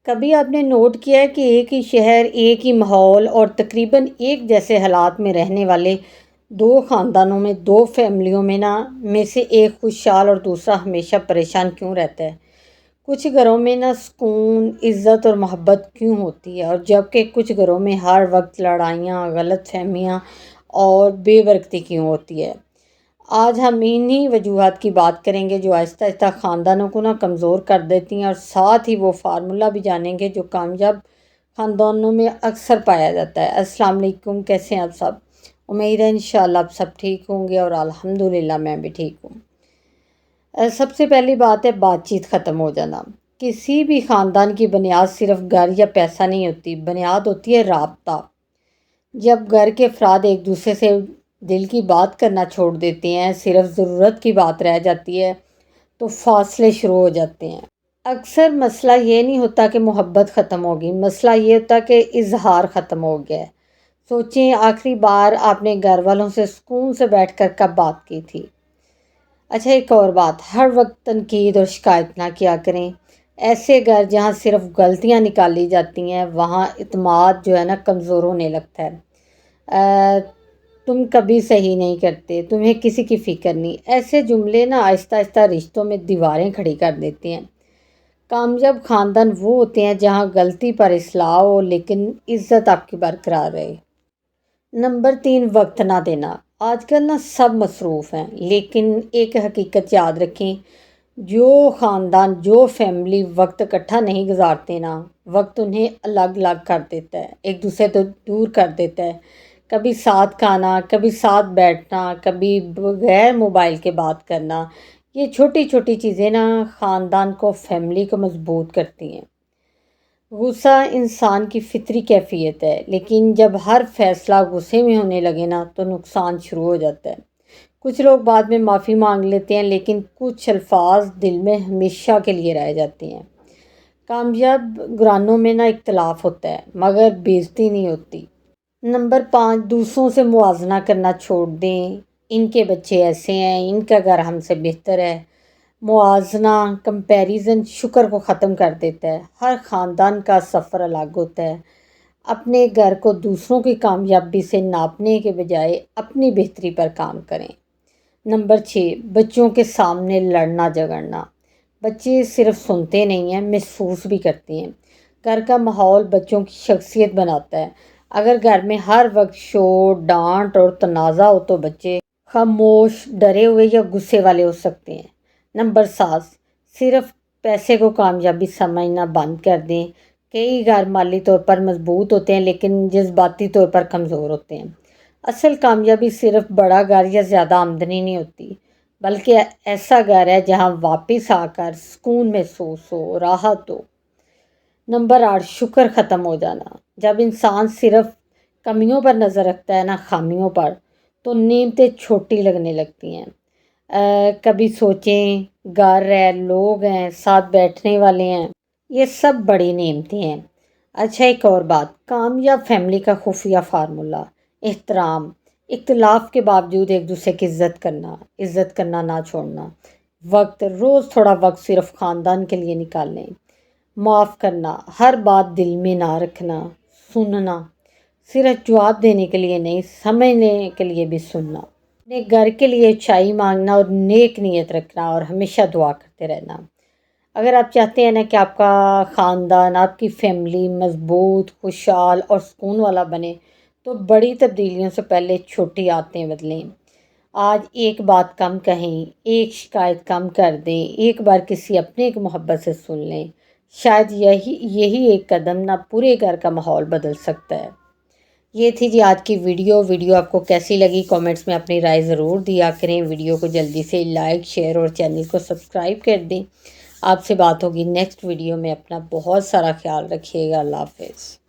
کبھی آپ نے نوٹ کیا ہے کہ ایک ہی شہر، ایک ہی ماحول اور تقریباً ایک جیسے حالات میں رہنے والے دو خاندانوں میں، دو فیملیوں میں سے ایک خوشحال اور دوسرا ہمیشہ پریشان کیوں رہتا ہے؟ کچھ گھروں میں سکون، عزت اور محبت کیوں ہوتی ہے، اور جبکہ کچھ گھروں میں ہر وقت لڑائیاں، غلط فہمیاں اور بے برکتی کیوں ہوتی ہے؟ آج ہم انہی وجوہات کی بات کریں گے جو آہستہ آہستہ خاندانوں کو کمزور کر دیتی ہیں، اور ساتھ ہی وہ فارمولہ بھی جانیں گے جو کامیاب خاندانوں میں اکثر پایا جاتا ہے۔ السلام علیکم، کیسے ہیں آپ سب؟ امید ہے انشاءاللہ آپ سب ٹھیک ہوں گے، اور الحمدللہ میں بھی ٹھیک ہوں۔ سب سے پہلی بات ہے بات چیت ختم ہو جانا۔ کسی بھی خاندان کی بنیاد صرف گھر یا پیسہ نہیں ہوتی، بنیاد ہوتی ہے رابطہ۔ جب گھر کے افراد ایک دوسرے سے دل کی بات کرنا چھوڑ دیتے ہیں، صرف ضرورت کی بات رہ جاتی ہے، تو فاصلے شروع ہو جاتے ہیں۔ اکثر مسئلہ یہ نہیں ہوتا کہ محبت ختم ہوگی، مسئلہ یہ ہوتا کہ اظہار ختم ہو گیا ہے۔ سوچیں آخری بار آپ نے گھر والوں سے سکون سے بیٹھ کر کب بات کی تھی؟ اچھا، ایک اور بات، ہر وقت تنقید اور شکایت نہ کیا کریں۔ ایسے گھر جہاں صرف غلطیاں نکالی جاتی ہیں، وہاں اعتماد جو ہے کمزور ہونے لگتا ہے۔ تم کبھی صحیح نہیں کرتے، تمہیں کسی کی فکر نہیں، ایسے جملے آہستہ آہستہ رشتوں میں دیواریں کھڑی کر دیتے ہیں۔ کامیاب خاندان وہ ہوتے ہیں جہاں غلطی پر اصلاح ہو لیکن عزت آپ کی برقرار رہے۔ نمبر 3، وقت نہ دینا۔ آج کل سب مصروف ہیں، لیکن ایک حقیقت یاد رکھیں، جو خاندان، جو فیملی وقت اکٹھا نہیں گزارتے وقت انہیں الگ الگ کر دیتا ہے، ایک دوسرے تو دور کر دیتا ہے۔ کبھی ساتھ کھانا، کبھی ساتھ بیٹھنا، کبھی بغیر موبائل کے بات کرنا، یہ چھوٹی چھوٹی چیزیں خاندان کو، فیملی کو مضبوط کرتی ہیں۔ غصہ انسان کی فطری کیفیت ہے، لیکن جب ہر فیصلہ غصے میں ہونے لگے تو نقصان شروع ہو جاتا ہے۔ کچھ لوگ بعد میں معافی مانگ لیتے ہیں، لیکن کچھ الفاظ دل میں ہمیشہ کے لیے رہ جاتے ہیں۔ کامیاب گھرانوں میں اختلاف ہوتا ہے، مگر بے عزتی نہیں ہوتی۔ نمبر 5، دوسروں سے موازنہ کرنا چھوڑ دیں۔ ان کے بچے ایسے ہیں، ان کا گھر ہم سے بہتر ہے۔ موازنہ، کمپیریزن شکر کو ختم کر دیتا ہے۔ ہر خاندان کا سفر الگ ہوتا ہے۔ اپنے گھر کو دوسروں کی کامیابی سے ناپنے کے بجائے اپنی بہتری پر کام کریں۔ نمبر 6، بچوں کے سامنے لڑنا جھگڑنا۔ بچے صرف سنتے نہیں ہیں، محسوس بھی کرتے ہیں۔ گھر کا ماحول بچوں کی شخصیت بناتا ہے۔ اگر گھر میں ہر وقت شور، ڈانٹ اور تنازع ہو تو بچے خاموش، ڈرے ہوئے یا غصے والے ہو سکتے ہیں۔ نمبر 7، صرف پیسے کو کامیابی سمجھنا بند کر دیں۔ کئی گھر مالی طور پر مضبوط ہوتے ہیں، لیکن جذباتی طور پر کمزور ہوتے ہیں۔ اصل کامیابی صرف بڑا گھر یا زیادہ آمدنی نہیں ہوتی، بلکہ ایسا گھر ہے جہاں واپس آ کر سکون محسوس ہو، راحت ہو۔ نمبر 8، شکر ختم ہو جانا۔ جب انسان صرف کمیوں پر نظر رکھتا ہے خامیوں پر، تو نعمتیں چھوٹی لگنے لگتی ہیں۔ کبھی سوچیں، گھر ہے، لوگ ہیں، ساتھ بیٹھنے والے ہیں، یہ سب بڑی نعمتیں ہیں۔ اچھا، ایک اور بات، کامیاب فیملی کا خفیہ فارمولہ، احترام۔ اختلاف کے باوجود ایک دوسرے کی عزت کرنا نہ چھوڑنا۔ روز تھوڑا وقت صرف خاندان کے لیے نکالیں۔ معاف کرنا، ہر بات دل میں نہ رکھنا۔ سننا، صرف جواب دینے کے لیے نہیں، سمجھنے کے لیے بھی سننا۔ اپنے گھر کے لیے اچھائی مانگنا اور نیک نیت رکھنا، اور ہمیشہ دعا کرتے رہنا۔ اگر آپ چاہتے ہیں کہ آپ کا خاندان، آپ کی فیملی مضبوط، خوشحال اور سکون والا بنے، تو بڑی تبدیلیوں سے پہلے چھوٹی عادتیں بدلیں۔ آج ایک بات کم کہیں، ایک شکایت کم کر دیں، ایک بار کسی اپنے کی محبت سے سن لیں۔ شاید یہی ایک قدم پورے گھر کا ماحول بدل سکتا ہے۔ یہ تھی جی آج کی ویڈیو آپ کو کیسی لگی؟ کامنٹس میں اپنی رائے ضرور دیا کریں۔ ویڈیو کو جلدی سے لائک، شیئر اور چینل کو سبسکرائب کر دیں۔ آپ سے بات ہوگی نیکسٹ ویڈیو میں۔ اپنا بہت سارا خیال رکھیے گا۔ اللہ حافظ۔